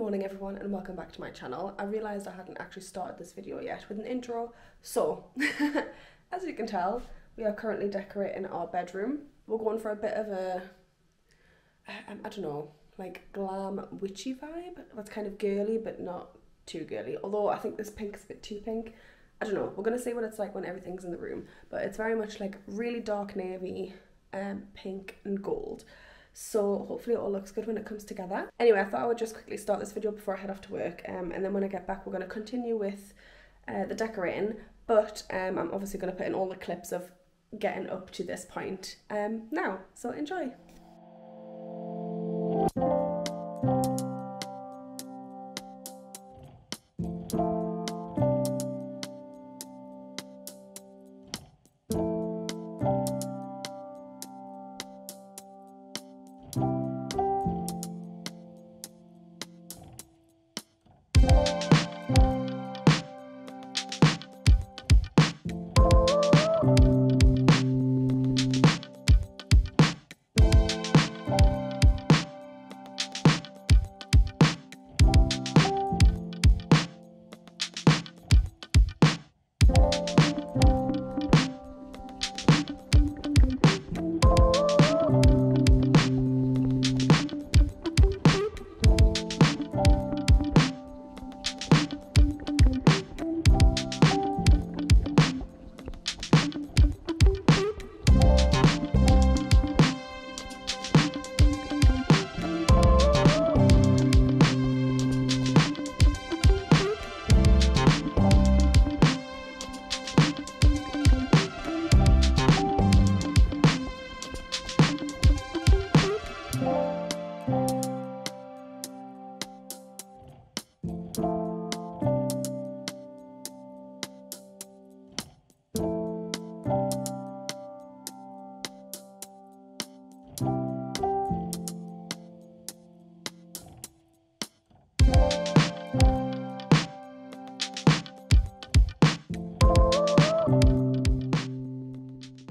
morning everyone and welcome back to my channel. I realised I hadn't actually started this video yet with an intro, so as you can tell, we are currently decorating our bedroom. We're going for a bit of a, I don't know, like glam witchy vibe. That's kind of girly but not too girly, although I think this pink is a bit too pink. I don't know, we're going to see what it's like when everything's in the room, but it's very much like really dark navy, pink and gold. So hopefully it all looks good when it comes together. Anyway, I thought I would just quickly start this video before I head off to work, and then when I get back we're going to continue with the decorating, but I'm obviously going to put in all the clips of getting up to this point now, so enjoy.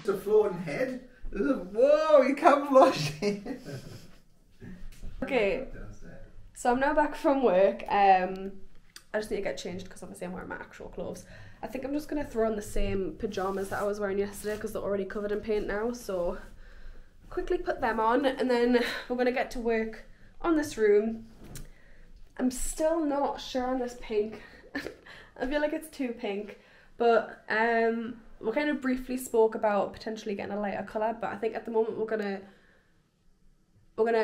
The floating head. Whoa, you camouflaging. Okay, so I'm now back from work. I just need to get changed because obviously I'm wearing my actual clothes. I think I'm just going to throw on the same pyjamas that I was wearing yesterday because they're already covered in paint now, so quickly put them on and then we're going to get to work on this room. I'm still not sure on this pink. I feel like it's too pink, but we kind of briefly spoke about potentially getting a lighter colour, but I think at the moment we're gonna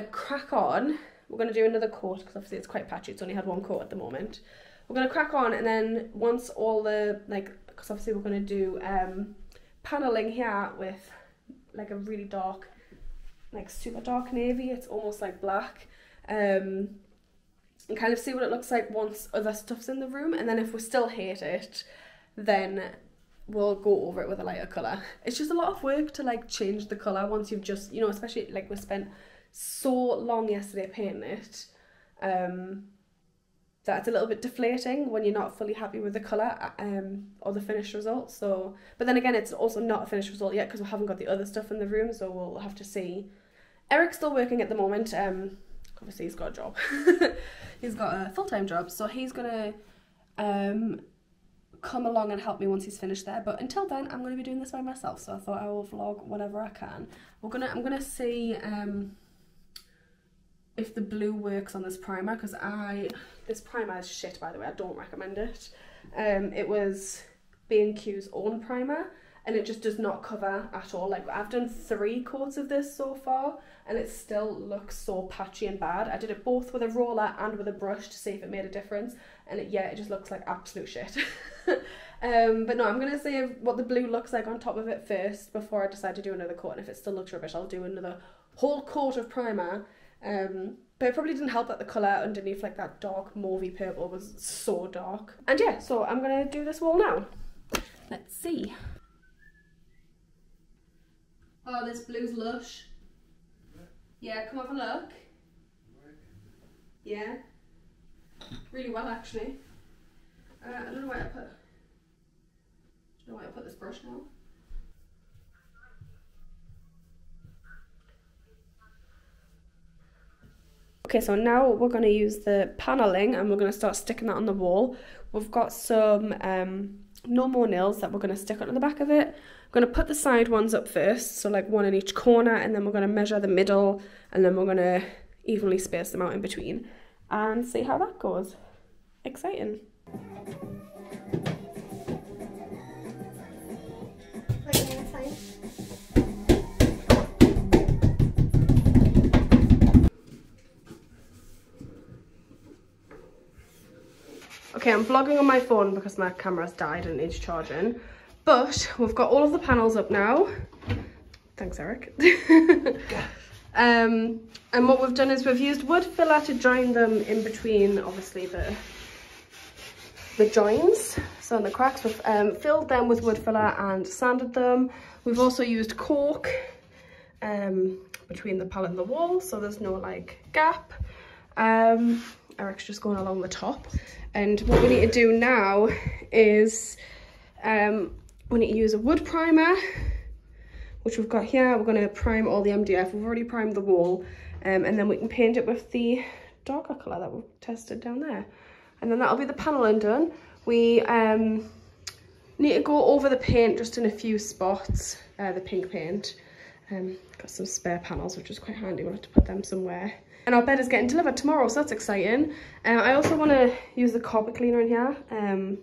crack on. We're gonna do another coat because obviously it's quite patchy. It's only had one coat at the moment. We're gonna crack on, and then once all the because obviously we're gonna do paneling here with like a really dark, like super dark navy. It's almost like black. And kind of see what it looks like once other stuff's in the room, and then if we still hate it, then we'll go over it with a lighter colour. It's just a lot of work to like change the colour once you've just, you know, especially like we spent so long yesterday painting it, that it's a little bit deflating when you're not fully happy with the colour or the finished result. So, but then again, it's also not a finished result yet because we haven't got the other stuff in the room, so we'll have to see. Eric's still working at the moment. Obviously he's got a job. He's got a full-time job, so he's gonna come along and help me once he's finished there, but until then I'm going to be doing this by myself, so I thought I will vlog whenever I can. I'm gonna see if the blue works on this primer, because this primer is shit, by the way. I don't recommend it. It was B&Q's own primer and it just does not cover at all. Like, I've done 3 coats of this so far and it still looks so patchy and bad. I did it both with a roller and with a brush to see if it made a difference, and it just looks like absolute shit. But no, I'm gonna see what the blue looks like on top of it first before I decide to do another coat, and if it still looks rubbish I'll do another whole coat of primer. But it probably didn't help that the colour underneath, like that dark mauvey purple, was so dark. And yeah, so I'm gonna do this wall now. Let's see. Oh, this blue's lush. Yeah, come have a look. Yeah. Really well, actually. I don't know where I put this brush now. Okay, so now we're going to use the paneling and we're going to start sticking that on the wall. We've got some no more nails that we're going to stick onto the back of it. I'm going to put the side ones up first, so like one in each corner, and then we're going to measure the middle, and then we're going to evenly space them out in between and see how that goes. Exciting. Okay, I'm vlogging on my phone because my camera's died and it needs charging. But we've got all of the panels up now. Thanks, Eric. And what we've done is we've used wood filler to join them in between, obviously, the joins. So in the cracks, we've filled them with wood filler and sanded them. We've also used cork between the pallet and the wall, so there's no like gap. Eric's just going along the top. And what we need to do now is we need to use a wood primer, which we've got here. We're going to prime all the MDF. We've already primed the wall, and then we can paint it with the darker colour that we've tested down there. And then that'll be the paneling done. We need to go over the paint just in a few spots, the pink paint. Got some spare panels, which is quite handy. We'll have to put them somewhere. And our bed is getting delivered tomorrow, so that's exciting. I also want to use the carpet cleaner in here.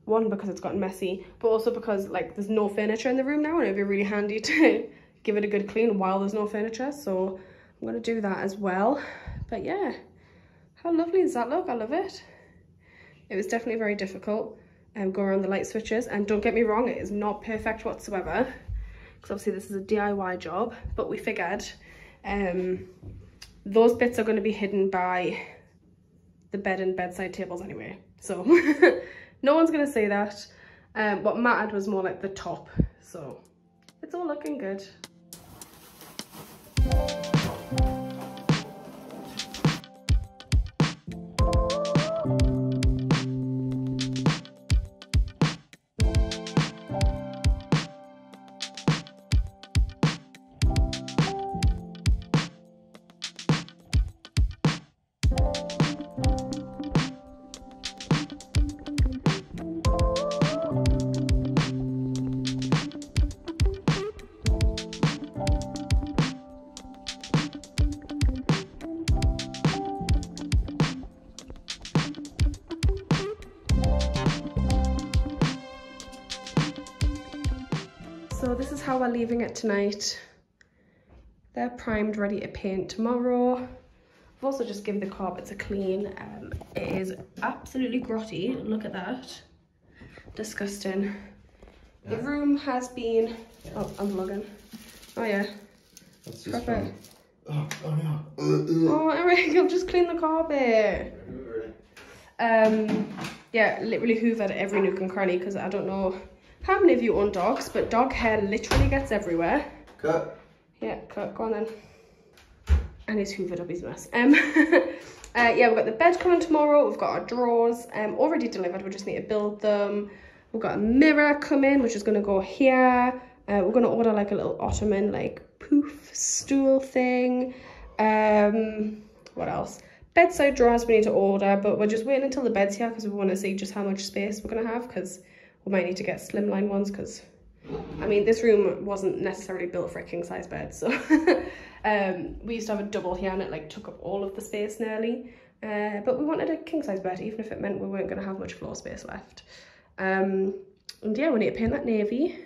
One, because it's gotten messy, but also because like there's no furniture in the room now, and it'd be really handy to give it a good clean while there's no furniture. So I'm going to do that as well. But yeah, how lovely does that look? I love it. It was definitely very difficult go around the light switches, and don't get me wrong, it is not perfect whatsoever, because obviously this is a DIY job, but we figured those bits are going to be hidden by the bed and bedside tables anyway, so no one's going to say that. What mattered was more like the top, so it's all looking good. So this is how we're leaving it tonight. They're primed, ready to paint tomorrow. I've also just given the carpets a clean. It is absolutely grotty. Look at that. Disgusting. Yeah. The room has been... Oh, I'm vlogging. Oh yeah. That's just carpet. Oh no. Oh, Eric, I've just cleaned the carpet. Yeah, literally hoovered every nook and cranny, because I don't know how many of you own dogs, but dog hair literally gets everywhere. Cut. Yeah, cut. Go on then. And he's hoovered up his mess. Yeah, we've got the bed coming tomorrow. We've got our drawers already delivered. We just need to build them. We've got a mirror coming, which is going to go here. We're going to order like a little ottoman, like poof stool thing. What else? Bedside drawers we need to order, but we're just waiting until the bed's here because we want to see just how much space we're going to have, because we might need to get slimline ones, because I mean this room wasn't necessarily built for a king size bed, so we used to have a double here and it like took up all of the space nearly, but we wanted a king size bed even if it meant we weren't going to have much floor space left. And yeah, we need to paint that navy,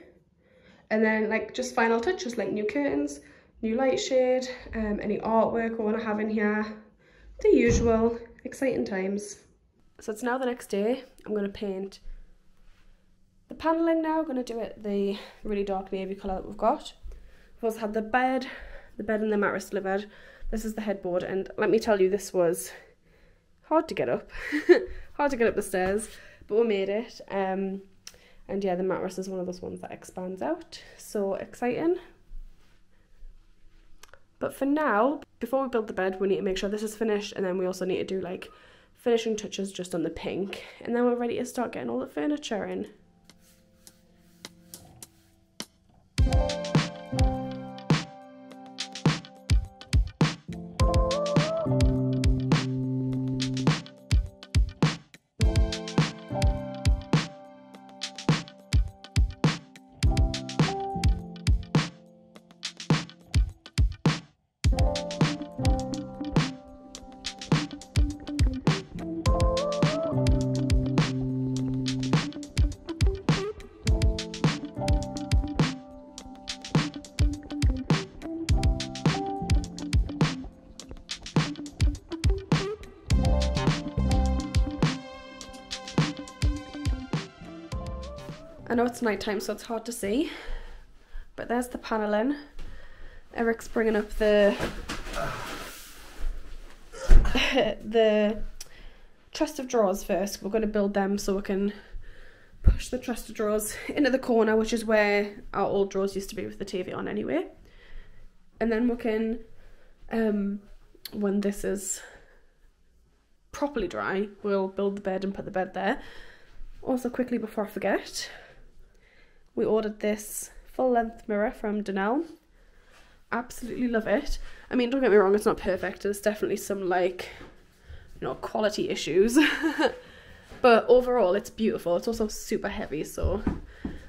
and then like just final touches like new curtains, new light shade, any artwork we want to have in here, the usual. Exciting times. So it's now the next day. I'm going to paint the paneling now. I'm going to do it the really dark navy colour that we've got. We've also had the bed and the mattress delivered. This is the headboard, and let me tell you, this was hard to get up. Hard to get up the stairs, but we made it. And yeah, the mattress is one of those ones that expands out. So exciting. But for now, before we build the bed, we need to make sure this is finished, and then we also need to do like finishing touches just on the pink, and then we're ready to start getting all the furniture in. I know it's night time, so it's hard to see, but there's the paneling. Eric's bringing up the the chest of drawers first. We're going to build them so we can push the chest of drawers into the corner, which is where our old drawers used to be with the TV on anyway. And then we can, when this is properly dry, we'll build the bed and put the bed there. Also, quickly before I forget, we ordered this full-length mirror from Dunelm. Absolutely love it. I mean, don't get me wrong, it's not perfect. There's definitely some, like, you know, quality issues. But overall, it's beautiful. It's also super heavy, so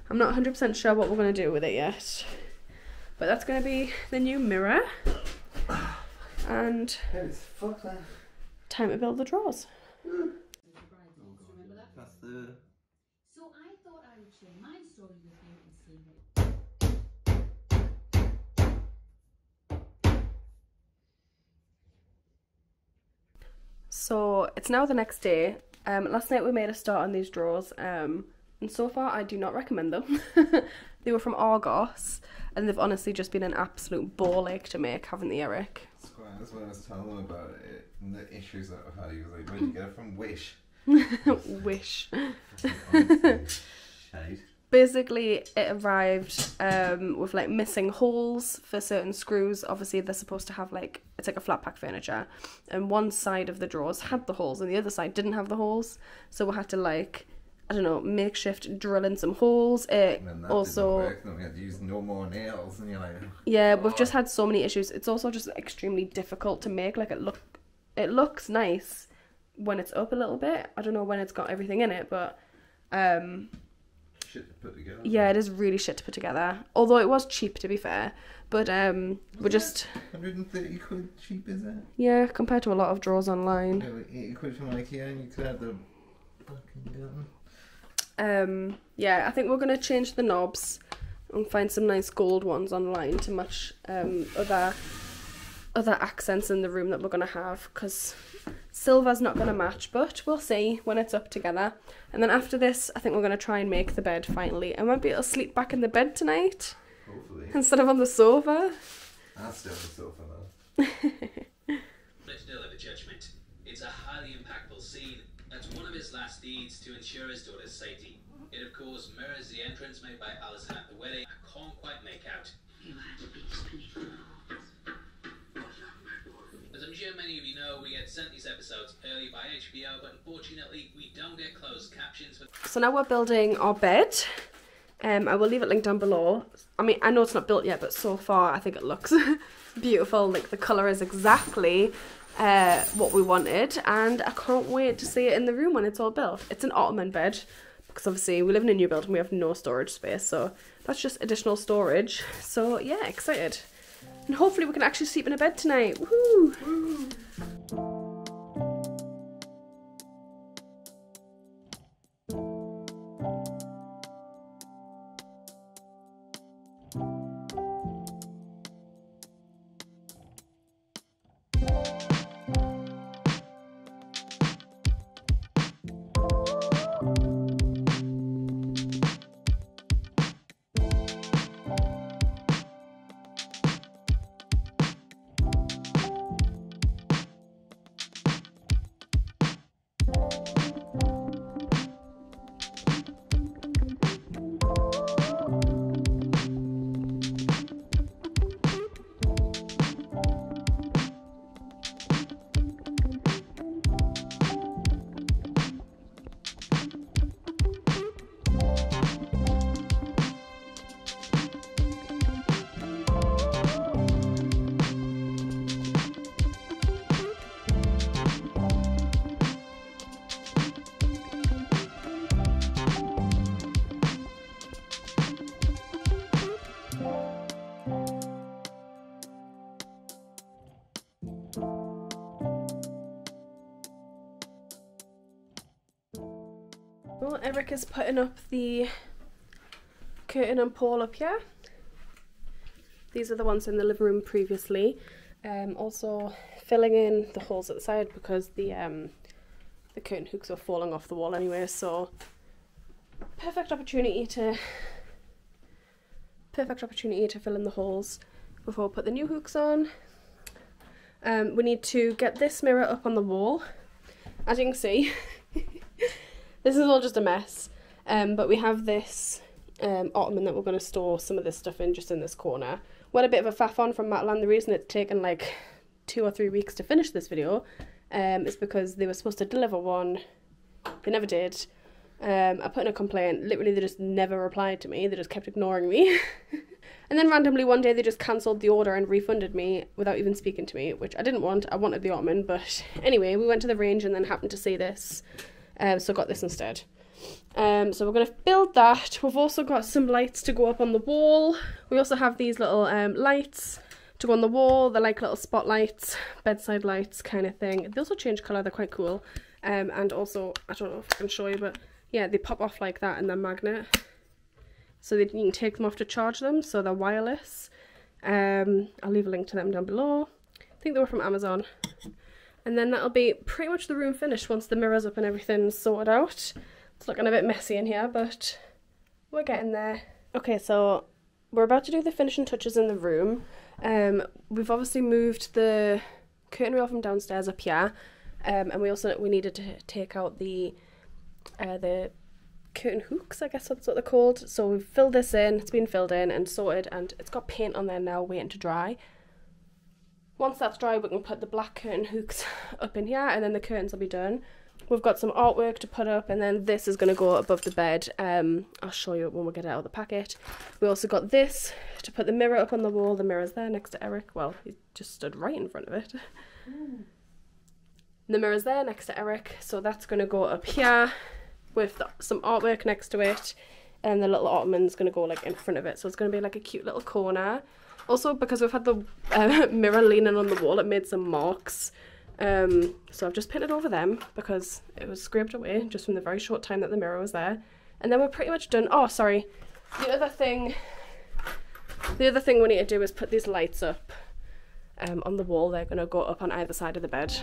I'm not 100% sure what we're going to do with it yet. But that's going to be the new mirror. And time to build the drawers. That's the... So I thought I would share my story with you and see what... So it's now the next day. Last night we made a start on these drawers, and so far I do not recommend them. They were from Argos, and they've honestly just been an absolute ball ache to make, haven't they, Eric? That's when I was telling them about it and the issues that I've had. He was like, where'd you get it from? Wish. Wish. Shade. Basically, it arrived with like missing holes for certain screws. Obviously, they're supposed to have like, it's like a flat pack furniture, and one side of the drawers had the holes and the other side didn't have the holes. So we had to, like, I don't know, makeshift drill in some holes. It also didn't work, then we had to use no more nails, and you're like, yeah, we've just had so many issues. It's also just extremely difficult to make. Like, it looks nice when it's up a little bit. I don't know when it's got everything in it, but shit to put together. yeah, it is really shit to put together. Although it was cheap, to be fair. But we're just 130 quid cheap, is it? yeah, compared to a lot of drawers online. Yeah, like 80 quid from IKEA, and you could have the fucking gun. Yeah, I think we're gonna change the knobs and find some nice gold ones online to match other accents in the room that we're gonna have, because silver's not gonna match, but we'll see when it's up together. And then after this, I think we're gonna try and make the bed finally. I might be able to sleep back in the bed tonight. Hopefully. Instead of on the sofa. I'll stay on the sofa though. Let's deliver judgment. It's a highly impactful scene. That's one of his last deeds to ensure his daughter's safety. It, of course, mirrors the entrance made by Alison at the wedding. I can't quite make out. As I'm sure many of you know, we get sent these episodes early by HBO, but unfortunately, we don't get closed captions for... So now we're building our bed. I will leave it linked down below. I mean, I know it's not built yet, but so far I think it looks beautiful. Like, the colour is exactly what we wanted, and I can't wait to see it in the room when it's all built. It's an ottoman bed, because obviously we live in a new build and we have no storage space, so that's just additional storage. So yeah, excited. And hopefully we can actually sleep in a bed tonight. Woohoo! Woo. Well, Eric is putting up the curtain and pole up here. These are the ones in the living room previously. Also filling in the holes at the side because the curtain hooks are falling off the wall anyway, so perfect opportunity to fill in the holes before we put the new hooks on. We need to get this mirror up on the wall. As you can see, this is all just a mess, but we have this ottoman that we're going to store some of this stuff in, just in this corner. We had a bit of a faff on from Matalan. The reason it's taken like 2 or 3 weeks to finish this video is because they were supposed to deliver one, they never did. I put in a complaint, literally they just never replied to me, they just kept ignoring me. And then randomly one day they just cancelled the order and refunded me without even speaking to me, which I didn't want. I wanted the ottoman, but anyway, we went to the range and then happened to see this, so got this instead. So we're going to build that. We've also got some lights to go up on the wall. We also have these little lights to go on the wall. They're like little spotlights, bedside lights kind of thing. They also change colour, they're quite cool. And also, I don't know if I can show you, but yeah, they pop off like that and they're magnet. So that you can take them off to charge them, so they're wireless. I'll leave a link to them down below. I think they were from Amazon. And then that'll be pretty much the room finished once the mirror's up and everything's sorted out. It's looking a bit messy in here, but we're getting there. Okay, so we're about to do the finishing touches in the room. We've obviously moved the curtain rail from downstairs up here, and we needed to take out the curtain hooks, I guess that's what they're called. So we've filled this in, it's been filled in and sorted, and it's got paint on there now waiting to dry. Once that's dry, we can put the black curtain hooks up in here, and then the curtains will be done. We've got some artwork to put up, and then this is going to go above the bed. I'll show you when we get it out of the packet. We also got this to put the mirror up on the wall. The mirror's there next to Eric. Well, he just stood right in front of it. The mirror's there next to Eric, so that's going to go up here with some artwork next to it, and the little ottoman's going to go like in front of it, so it's going to be like a cute little corner. Also, because we've had the mirror leaning on the wall, it made some marks. So I've just painted over them because it was scraped away just from the very short time that the mirror was there. And then we're pretty much done. Oh, sorry. The other thing we need to do is put these lights up on the wall. They're going to go up on either side of the bed.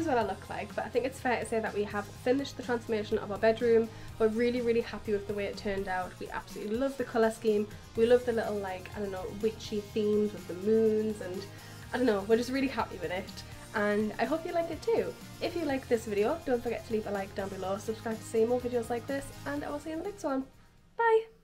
What I look like, but I think it's fair to say that we have finished the transformation of our bedroom. We're really happy with the way it turned out. We absolutely love the colour scheme. We love the little, like, I don't know, witchy themes with the moons, and I don't know, we're just really happy with it, and I hope you like it too. If you like this video, don't forget to leave a like down below, subscribe to see more videos like this, and I will see you in the next one. Bye!